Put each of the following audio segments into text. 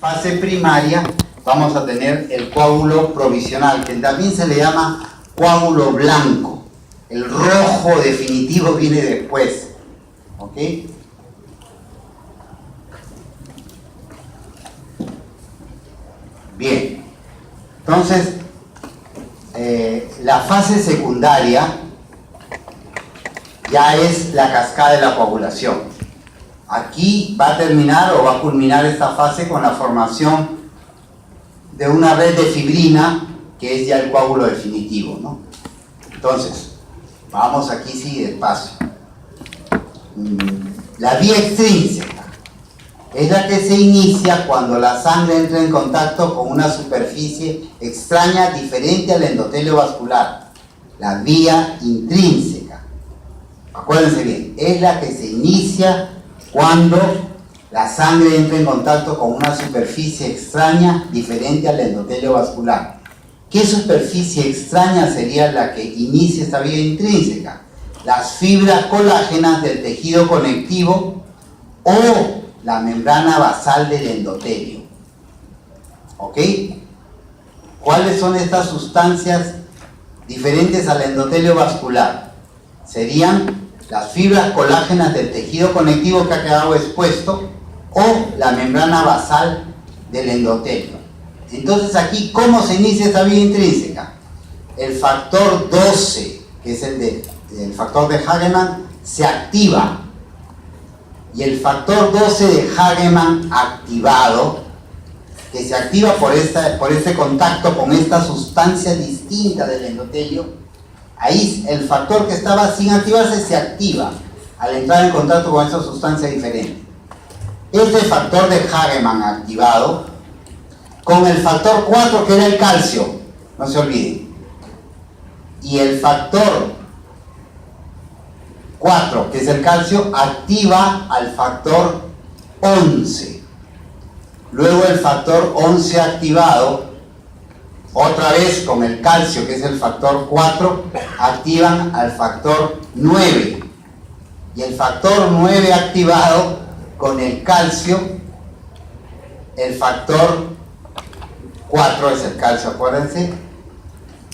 Fase primaria vamos a tener el coágulo provisional, que también se le llama coágulo blanco. El rojo definitivo viene después. ¿Ok? Bien. Entonces, la fase secundaria ya es la cascada de la coagulación. Aquí va a terminar o va a culminar esta fase con la formación de una red de fibrina, que es ya el coágulo definitivo, ¿no? Entonces, vamos aquí sí despacio. La vía extrínseca es la que se inicia cuando la sangre entra en contacto con una superficie extraña diferente al endotelio vascular. La vía intrínseca, acuérdense bien, es la que se inicia cuando la sangre entra en contacto con una superficie extraña diferente al endotelio vascular. ¿Qué superficie extraña sería la que inicia esta vía intrínseca? Las fibras colágenas del tejido conectivo o la membrana basal del endotelio. ¿Ok? ¿Cuáles son estas sustancias diferentes al endotelio vascular? Serían las fibras colágenas del tejido conectivo que ha quedado expuesto o la membrana basal del endotelio. Entonces aquí, ¿cómo se inicia esta vía intrínseca? El factor 12, que es el factor de Hagemann, se activa. Y el factor 12 de Hagemann activado, que se activa por este contacto con esta sustancia distinta del endotelio, ahí el factor que estaba sin activarse se activa al entrar en contacto con esta sustancia diferente. Este factor de Hagemann activado con el factor 4, que era el calcio, no se olviden, y el factor 4, que es el calcio, activa al factor 11. Luego el factor 11 activado, otra vez con el calcio, que es el factor 4, activan al factor 9. Y el factor 9 activado con el calcio, el factor 4 es el calcio, acuérdense,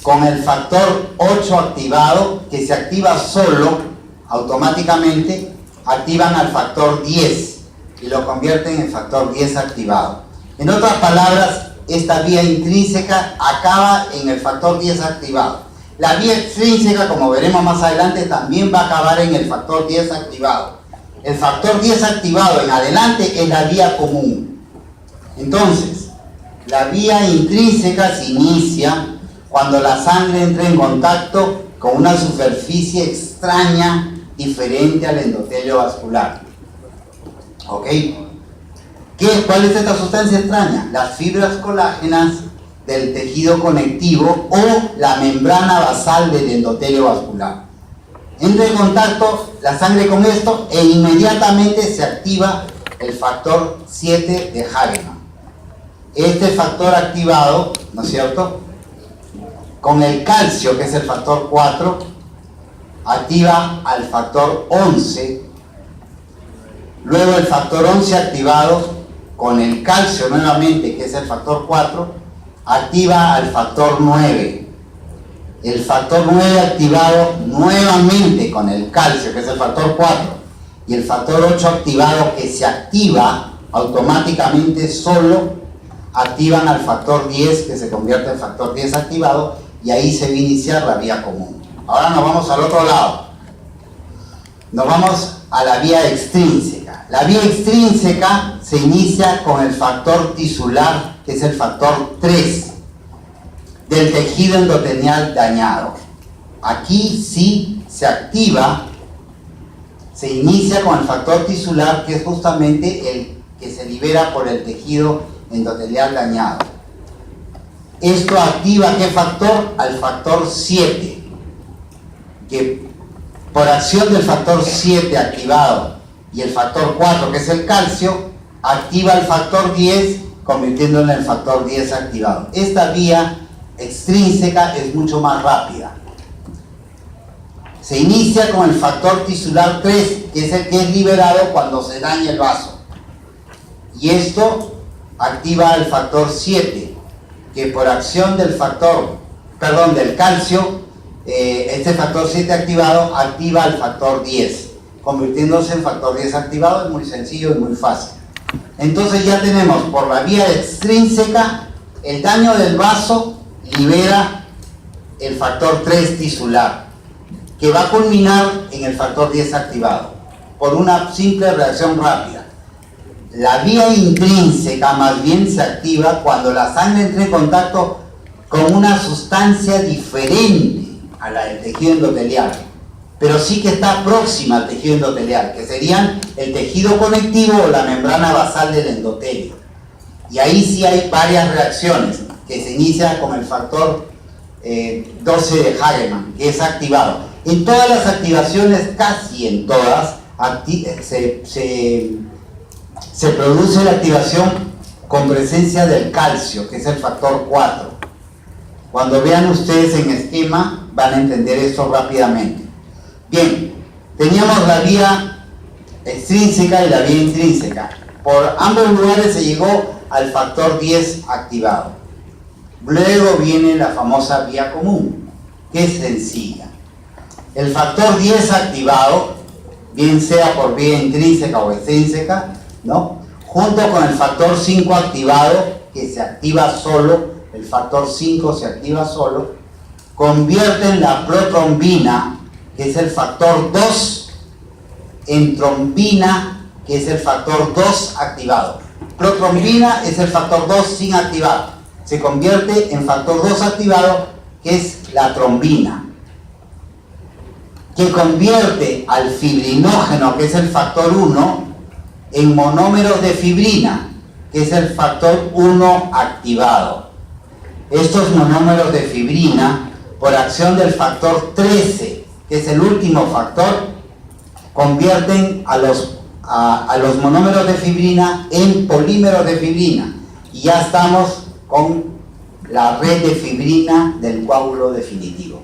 con el factor 8 activado, que se activa solo, automáticamente, activan al factor 10 y lo convierten en factor 10 activado. En otras palabras, esta vía intrínseca acaba en el factor 10 activado. La vía extrínseca, como veremos más adelante, también va a acabar en el factor 10 activado. El factor 10 activado en adelante es la vía común. Entonces, la vía intrínseca se inicia cuando la sangre entra en contacto con una superficie extraña diferente al endotelio vascular. ¿Ok? ¿Cuál es esta sustancia extraña? Las fibras colágenas del tejido conectivo o la membrana basal del endotelio vascular. Entra en contacto la sangre con esto e inmediatamente se activa el factor 7 de Hagemann. Este factor activado, ¿no es cierto?, con el calcio, que es el factor 4, activa al factor 11. Luego el factor 11 activado con el calcio nuevamente, que es el factor 4, activa al factor 9. El factor 9 activado nuevamente con el calcio, que es el factor 4, y el factor 8 activado, que se activa automáticamente solo, activan al factor 10, que se convierte en factor 10 activado, y ahí se va a iniciar la vía común. Ahora nos vamos al otro lado. Nos vamos a la vía extrínseca. La vía extrínseca se inicia con el factor tisular, que es el factor 3 del tejido endotelial dañado. Aquí sí se activa, se inicia con el factor tisular, que es justamente el que se libera por el tejido endotelial dañado. Esto activa ¿qué factor? Al factor 7, que por acción del factor 7 activado y el factor 4, que es el calcio, activa el factor 10, convirtiéndolo en el factor 10 activado. Esta vía extrínseca es mucho más rápida. Se inicia con el factor tisular 3, que es el que es liberado cuando se daña el vaso. Y esto activa activa el factor 7, que por acción del del calcio, este factor 7 activado activa el factor 10, convirtiéndose en factor 10 activado. Es muy sencillo y muy fácil. Entonces ya tenemos por la vía extrínseca, el daño del vaso libera el factor 3 tisular, que va a culminar en el factor 10 activado, por una simple reacción rápida. La vía intrínseca más bien se activa cuando la sangre entra en contacto con una sustancia diferente a la del tejido endotelial, pero sí que está próxima al tejido endotelial, que serían el tejido conectivo o la membrana basal del endotelio. Y ahí sí hay varias reacciones, que se inicia con el factor 12 de Hagemann, que es activado. En todas las activaciones, casi en todas, se produce la activación con presencia del calcio, que es el factor 4. Cuando vean ustedes en esquema, van a entender esto rápidamente. Bien, teníamos la vía extrínseca y la vía intrínseca. Por ambos lugares se llegó al factor 10 activado. Luego viene la famosa vía común, que es sencilla. El factor 10 activado, bien sea por vía intrínseca o extrínseca, ¿no?, junto con el factor 5 activado, que se activa solo, el factor 5 se activa solo, convierten la protrombina, que es el factor 2, en trombina, que es el factor 2 activado. Protrombina es el factor 2 sin activar. Se convierte en factor 2 activado, que es la trombina, que convierte al fibrinógeno, que es el factor 1, en monómeros de fibrina, que es el factor 1 activado. Estos monómeros de fibrina, por acción del factor 13, que es el último factor, convierten a los monómeros de fibrina en polímeros de fibrina, y ya estamos con la red de fibrina del coágulo definitivo.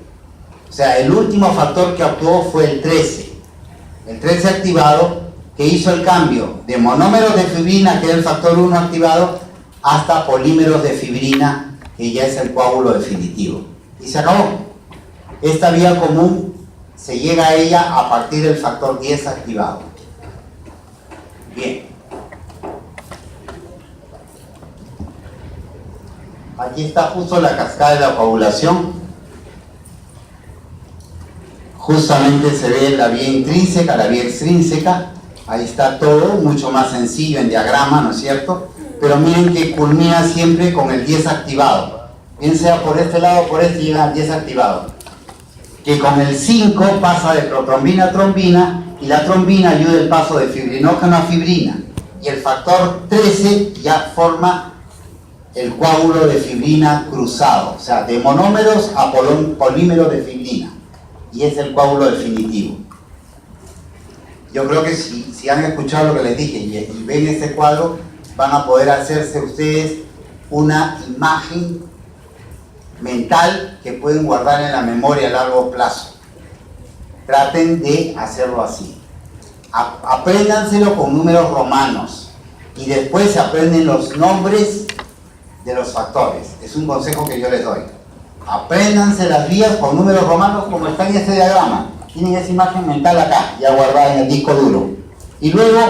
O sea, el último factor que actuó fue el 13 activado, que hizo el cambio de monómeros de fibrina, que es el factor 1 activado, hasta polímeros de fibrina, que ya es el coágulo definitivo. Y se acabó. Esta vía común se llega a ella a partir del factor 10 activado. Bien. Aquí está justo la cascada de la coagulación. Justamente se ve la vía intrínseca, la vía extrínseca. Ahí está todo, mucho más sencillo en diagrama, ¿no es cierto? Pero miren que culmina siempre con el 10 activado. Bien sea por este lado o por este, llega al 10 activado. Que con el 5 pasa de protrombina a trombina, y la trombina ayuda el paso de fibrinógeno a fibrina. Y el factor 13 ya forma el coágulo de fibrina cruzado, o sea, de monómeros a polímeros de fibrina. Y es el coágulo definitivo. Yo creo que si han escuchado lo que les dije y ven este cuadro, van a poder hacerse ustedes una imagen mental que pueden guardar en la memoria a largo plazo. Traten de hacerlo así. Apréndanselo con números romanos y después se aprenden los nombres de los factores. Es un consejo que yo les doy. Apréndanse las vías con números romanos como está en este diagrama. Tienen esa imagen mental acá, ya guardada en el disco duro. Y luego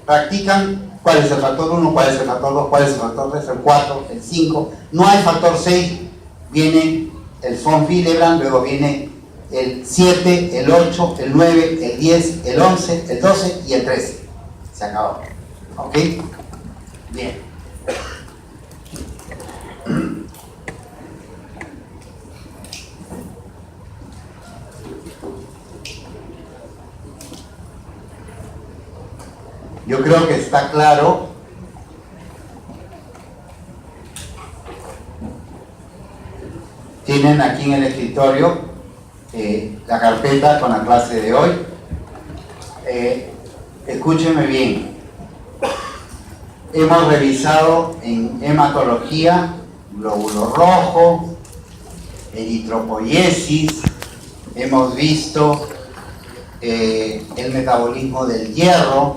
practican cuál es el factor 1, cuál es el factor 2, cuál es el factor 3, el 4, el 5. No hay factor 6, viene el von Willebrand, luego viene el 7, el 8, el 9, el 10, el 11, el 12 y el 13. Se acabó. ¿Ok? Bien. Yo creo que está claro. Tienen aquí en el escritorio la carpeta con la clase de hoy. Escúchenme bien. Hemos revisado en hematología, glóbulo rojo, eritropoiesis, hemos visto el metabolismo del hierro,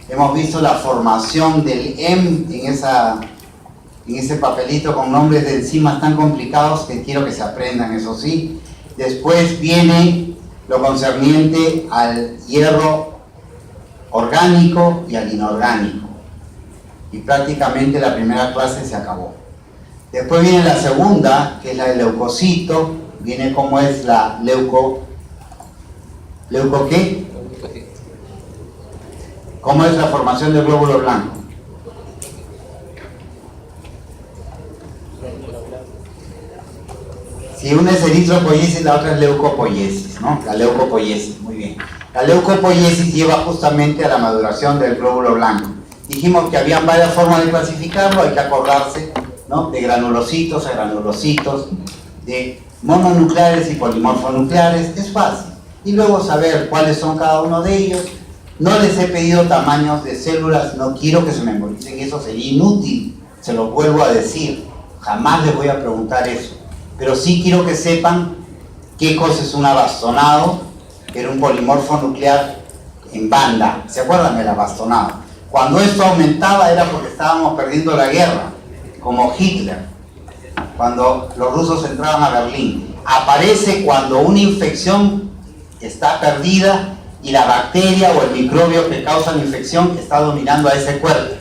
hemos visto la formación del M en ese papelito con nombres de enzimas tan complicados que quiero que se aprendan, eso sí. Después viene lo concerniente al hierro orgánico y al inorgánico. Y prácticamente la primera clase se acabó. Después viene la segunda, que es la del leucocito. Viene cómo es la ¿leuco qué? ¿Cómo es la formación del glóbulo blanco? Si una es eritropoiesis, la otra es leucopoiesis, ¿no? La leucopoiesis, muy bien. La leucopoiesis lleva justamente a la maduración del glóbulo blanco. Dijimos que habían varias formas de clasificarlo, hay que acordarse, ¿no? De granulocitos a granulocitos, de mononucleares y polimorfonucleares, es fácil. Y luego saber cuáles son cada uno de ellos. No les he pedido tamaños de células, no quiero que se memoricen, eso sería inútil, se lo vuelvo a decir, jamás les voy a preguntar eso. Pero sí quiero que sepan qué cosa es un abastonado, que era un polimorfo nuclear en banda. ¿Se acuerdan del abastonado? Cuando esto aumentaba era porque estábamos perdiendo la guerra, como Hitler, cuando los rusos entraban a Berlín. Aparece cuando una infección está perdida y la bacteria o el microbio que causa la infección está dominando a ese cuerpo.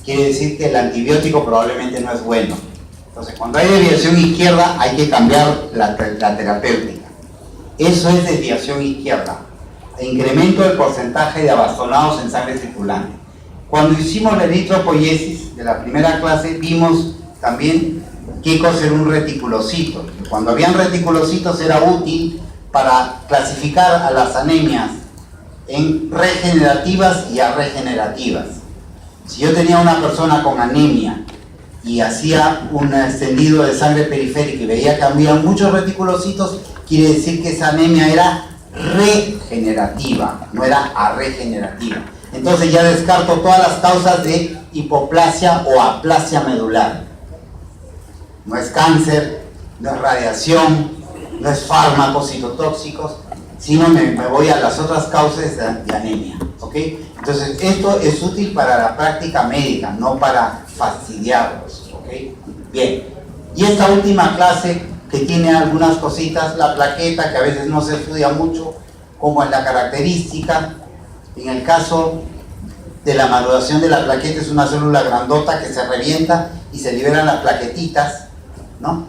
Quiere decir que el antibiótico probablemente no es bueno. Entonces, cuando hay desviación izquierda, hay que cambiar la terapéutica. Eso es desviación izquierda. Incremento del porcentaje de abastonados en sangre circulante. Cuando hicimos la eritropoiesis de la primera clase, vimos también qué cosa era un reticulocito. Cuando habían reticulocitos era útil para clasificar a las anemias en regenerativas y arregenerativas. Si yo tenía una persona con anemia y hacía un extendido de sangre periférica y veía que había muchos reticulocitos, quiere decir que esa anemia era regenerativa, no era arregenerativa. Entonces ya descarto todas las causas de hipoplasia o aplasia medular. No es cáncer, no es radiación, no es fármacos citotóxicos, sino me voy a las otras causas de anemia, ¿ok? Entonces esto es útil para la práctica médica, no para fastidiarlos, ¿ok? Bien, y esta última clase que tiene algunas cositas, la plaqueta, que a veces no se estudia mucho, como es la característica. En el caso de la maduración de la plaqueta, es una célula grandota que se revienta y se liberan las plaquetitas, ¿no?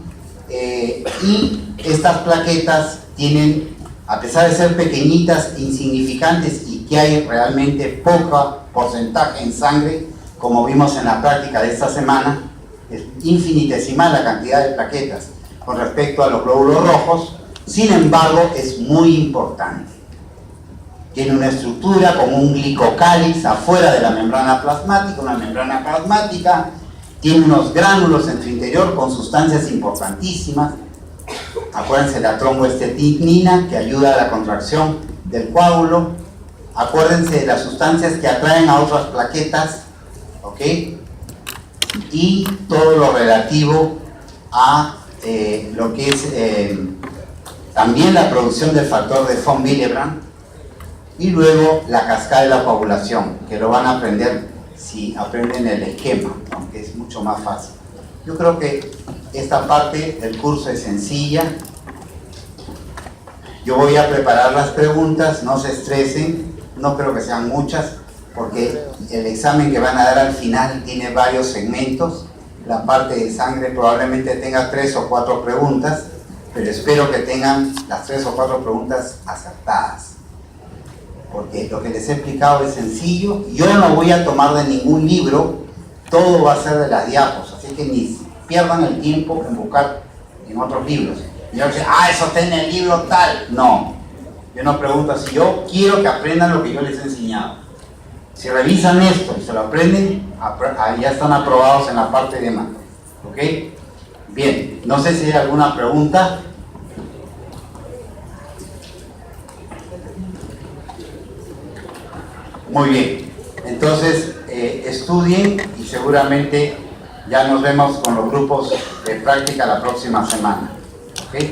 Y estas plaquetas tienen, a pesar de ser pequeñitas, insignificantes y que hay realmente poco porcentaje en sangre, como vimos en la práctica de esta semana, es infinitesimal la cantidad de plaquetas con respecto a los glóbulos rojos. Sin embargo, es muy importante. Tiene una estructura como un glicocáliz afuera de la membrana plasmática, una membrana plasmática, tiene unos gránulos en su interior con sustancias importantísimas. Acuérdense de la tromboestetinina, que ayuda a la contracción del coágulo. Acuérdense de las sustancias que atraen a otras plaquetas, ¿ok? Y todo lo relativo a lo que es también la producción del factor de von Willebrand, y luego la cascada de la coagulación, que lo van a aprender si aprenden el esquema, aunque es mucho más fácil. Yo creo que esta parte del curso es sencilla. Yo voy a preparar las preguntas, no se estresen, no creo que sean muchas, porque el examen que van a dar al final tiene varios segmentos. La parte de sangre probablemente tenga 3 o 4 preguntas, pero espero que tengan las 3 o 4 preguntas acertadas, porque lo que les he explicado es sencillo. Yo no voy a tomar de ningún libro, todo va a ser de las diapos, así que ni pierdan el tiempo en buscar en otros libros. Y yo digo, eso está en el libro tal. No, yo no pregunto así, yo quiero que aprendan lo que yo les he enseñado. Si revisan esto y se lo aprenden, ya están aprobados en la parte de macro, ¿ok? Bien, no sé si hay alguna pregunta. Muy bien, entonces estudien y seguramente ya nos vemos con los grupos de práctica la próxima semana.